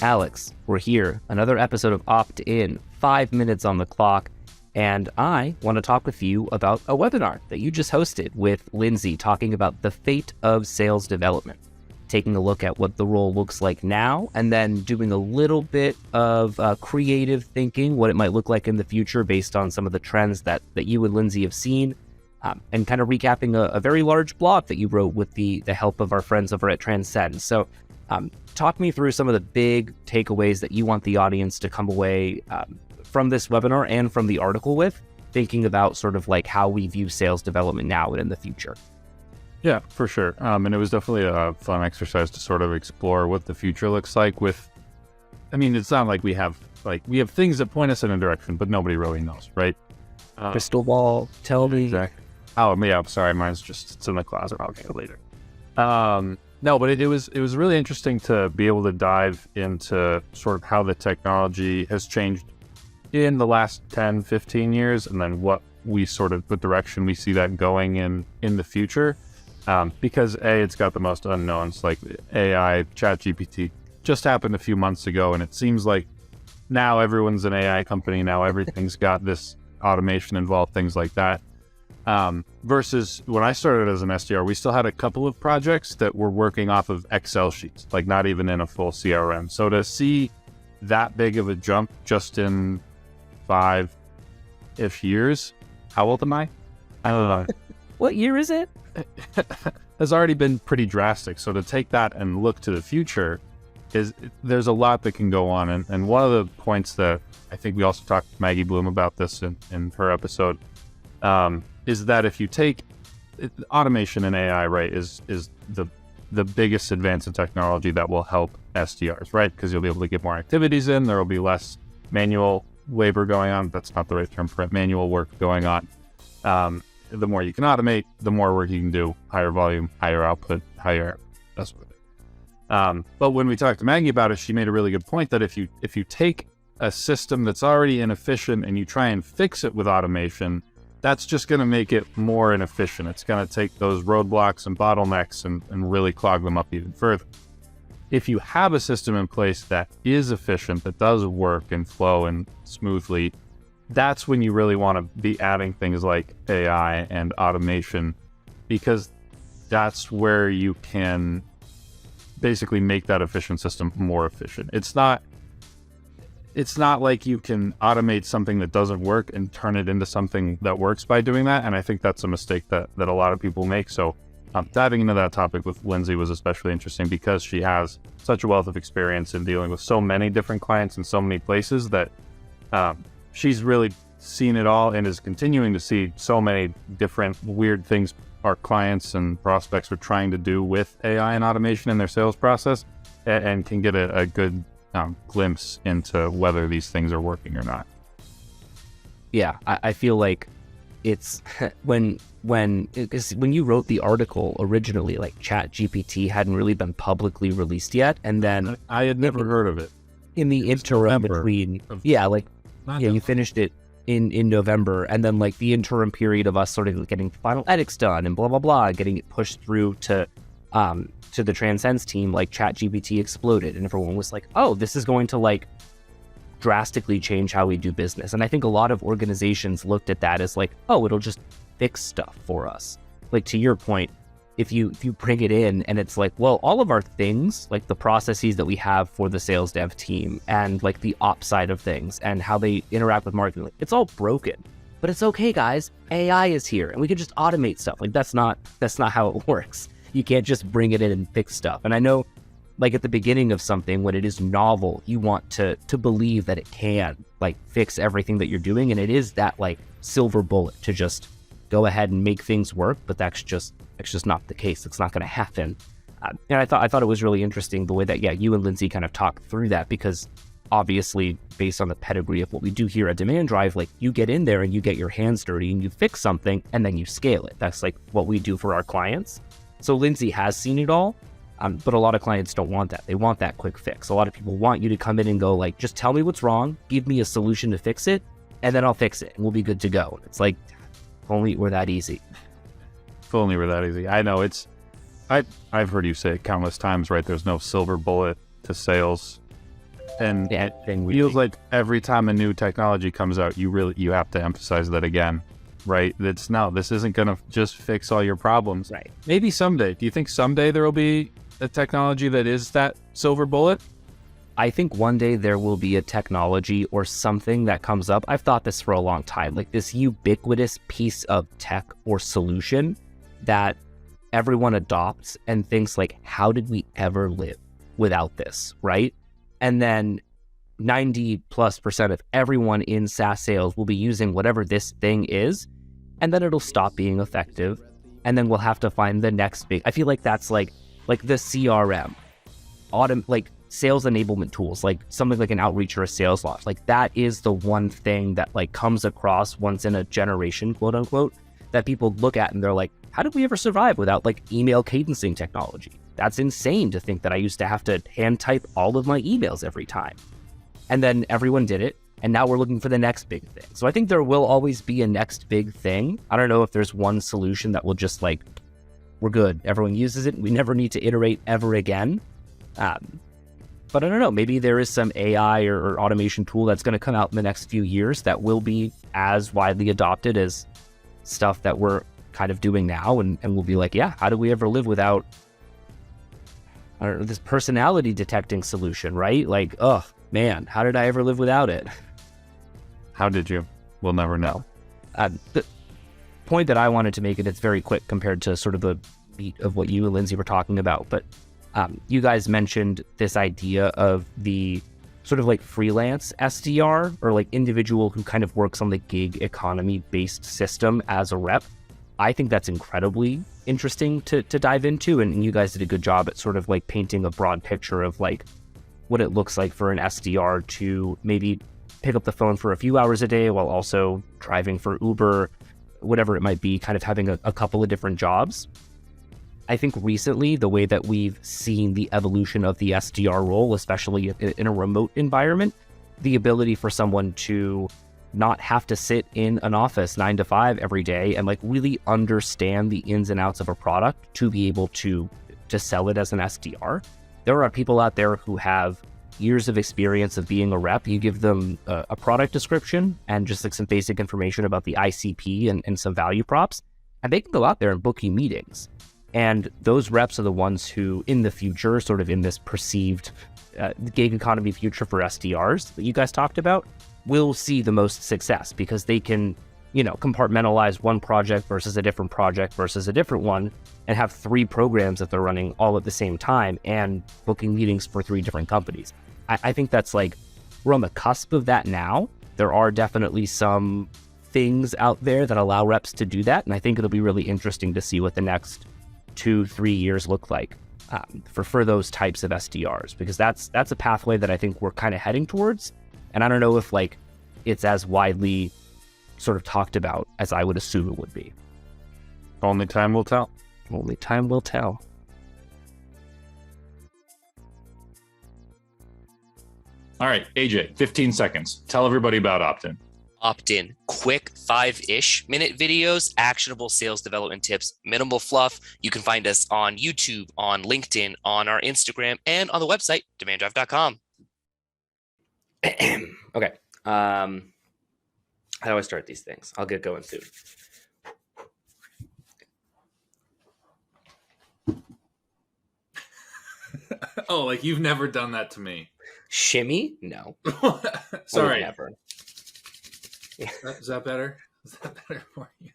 Alex, we're here. Another episode of Opt-in, 5 minutes on the clock. And I want to talk with you about a webinar that you just hosted with Lindsay, talking about the fate of sales development, taking a look at what the role looks like now, and then doing a little bit of creative thinking, what it might look like in the future based on some of the trends that you and Lindsay have seen, and kind of recapping a very large blog that you wrote with the help of our friends over at Transcends. So talk me through some of the big takeaways that you want the audience to come away from this webinar and from the article with, thinking about sort of like how we view sales development now and in the future. Yeah, for sure. And it was definitely a fun exercise to sort of explore what the future looks like with, it's not like we have things that point us in a direction, but nobody really knows, right? Crystal ball, tell me. Exactly. Oh, yeah, I'm sorry. It's in the closet. I'll get it later. No, but it was really interesting to be able to dive into sort of how the technology has changed in the last 10, 15 years, and then what direction we see that going in the future. Because it's got the most unknowns, like AI, ChatGPT just happened a few months ago, and it seems like now everyone's an AI company. Now everything's got this automation involved, things like that. Versus when I started as an SDR, we still had a couple of projects that were working off of Excel sheets, like not even in a full CRM. So to see that big of a jump just in 5-ish years, how old am I? I don't know. What year is it? Has already been pretty drastic. So to take that and look to the future, there's a lot that can go on. And one of the points that I think we also talked to Maggie Bloom about this in her episode, is that if you take automation and AI, right, is the biggest advance in technology that will help SDRs, right? Because you'll be able to get more activities in, there will be less manual labor going on. That's not the right term for it, manual work going on. The more you can automate, the more work you can do, higher volume, higher output, that sort of thing. But when we talked to Maggie about it, she made a really good point that if you take a system that's already inefficient and you try and fix it with automation, that's just going to make it more inefficient. It's going to take those roadblocks and bottlenecks and really clog them up even further. If you have a system in place that is efficient, that does work and flow and smoothly, that's when you really want to be adding things like AI and automation, because that's where you can basically make that efficient system more efficient. It's not like you can automate something that doesn't work and turn it into something that works by doing that. And I think that's a mistake that a lot of people make. So diving into that topic with Lindsay was especially interesting because she has such a wealth of experience in dealing with so many different clients in so many places that she's really seen it all and is continuing to see so many different weird things our clients and prospects are trying to do with AI and automation in their sales process, and can get a good glimpse into whether these things are working or not. Yeah, I feel like it's when you wrote the article originally, like ChatGPT hadn't really been publicly released yet, and then I had never heard of it. In the interim between, you finished it in November, and then like the interim period of us sort of getting final edits done and blah blah blah, getting it pushed through to the Transcends team, like ChatGPT exploded, and everyone was like, oh, this is going to like drastically change how we do business. And I think a lot of organizations looked at that as like, oh, it'll just fix stuff for us. Like to your point, if you bring it in and it's like, well, all of our things, like the processes that we have for the sales dev team and like the ops side of things and how they interact with marketing, like, it's all broken. But it's okay, guys. AI is here and we can just automate stuff. Like that's not how it works. You can't just bring it in and fix stuff. And I know, like at the beginning of something, when it is novel, you want to believe that it can like fix everything that you're doing. And it is that like silver bullet to just go ahead and make things work. But that's just not the case. It's not going to happen. And I thought it was really interesting the way that, you and Lindsay kind of talked through that, because obviously based on the pedigree of what we do here at Demand Drive, like you get in there and you get your hands dirty and you fix something and then you scale it. That's like what we do for our clients. So Lindsay has seen it all, but a lot of clients don't want that. They want that quick fix. A lot of people want you to come in and go like, just tell me what's wrong, give me a solution to fix it, and then I'll fix it and we'll be good to go. It's like, if only it were that easy. If only it were that easy. I know I've heard you say it countless times, right? There's no silver bullet to sales. And Yeah, it feels like every time a new technology comes out, you have to emphasize that again, right? This isn't going to just fix all your problems. Right. Maybe someday. Do you think someday there will be a technology that is that silver bullet? I think one day there will be a technology or something that comes up. I've thought this for a long time, like this ubiquitous piece of tech or solution that everyone adopts and thinks like, how did we ever live without this, right? And then 90+% of everyone in SaaS sales will be using whatever this thing is, and then it'll stop being effective. And then we'll have to find the next big, I feel like that's like the CRM, like sales enablement tools, like something like an Outreach or a Sales Loft. Like that is the one thing that like comes across once in a generation, quote unquote, that people look at and they're like, how did we ever survive without like email cadencing technology? That's insane to think that I used to have to hand type all of my emails every time. And then everyone did it. And now we're looking for the next big thing. So I think there will always be a next big thing. I don't know if there's one solution that will just like, we're good. Everyone uses it. We never need to iterate ever again. But I don't know, maybe there is some AI or automation tool that's going to come out in the next few years that will be as widely adopted as stuff that we're kind of doing now. And we'll be like, yeah, how do we ever live without, I don't know, this personality detecting solution, right? Like, oh man, how did I ever live without it? How did you? We'll never know. The point that I wanted to make, and it's very quick compared to sort of the meat of what you and Lindsay were talking about, but you guys mentioned this idea of the sort of like freelance SDR or like individual who kind of works on the gig economy based system as a rep. I think that's incredibly interesting to dive into. And you guys did a good job at sort of like painting a broad picture of like what it looks like for an SDR to maybe pick up the phone for a few hours a day while also driving for Uber, whatever it might be, kind of having a couple of different jobs. I think recently, the way that we've seen the evolution of the SDR role, especially in a remote environment, the ability for someone to not have to sit in an office 9 to 5 every day and like really understand the ins and outs of a product to be able to sell it as an SDR. There are people out there who have years of experience of being a rep. You give them a product description and just like some basic information about the ICP and some value props, and they can go out there and book you meetings. And those reps are the ones who, in the future, sort of in this perceived gig economy future for SDRs that you guys talked about, will see the most success because they can, compartmentalize one project versus a different one and have 3 programs that they're running all at the same time and booking meetings for 3 different companies. I think that's like, we're on the cusp of that now. There are definitely some things out there that allow reps to do that. And I think it'll be really interesting to see what the next 2-3 years look like for those types of SDRs, because that's a pathway that I think we're kind of heading towards. And I don't know if like it's as widely sort of talked about as I would assume it would be. Only time will tell. Only time will tell. All right, AJ, 15 seconds. Tell everybody about Opt-in. Opt-in, quick 5-ish minute videos, actionable sales development tips, minimal fluff. You can find us on YouTube, on LinkedIn, on our Instagram, and on the website, demanddrive.com. Okay. How do I start these things? I'll get going soon. Oh, like you've never done that to me. Shimmy? No. Sorry. Never. Is that better? Is that better for you?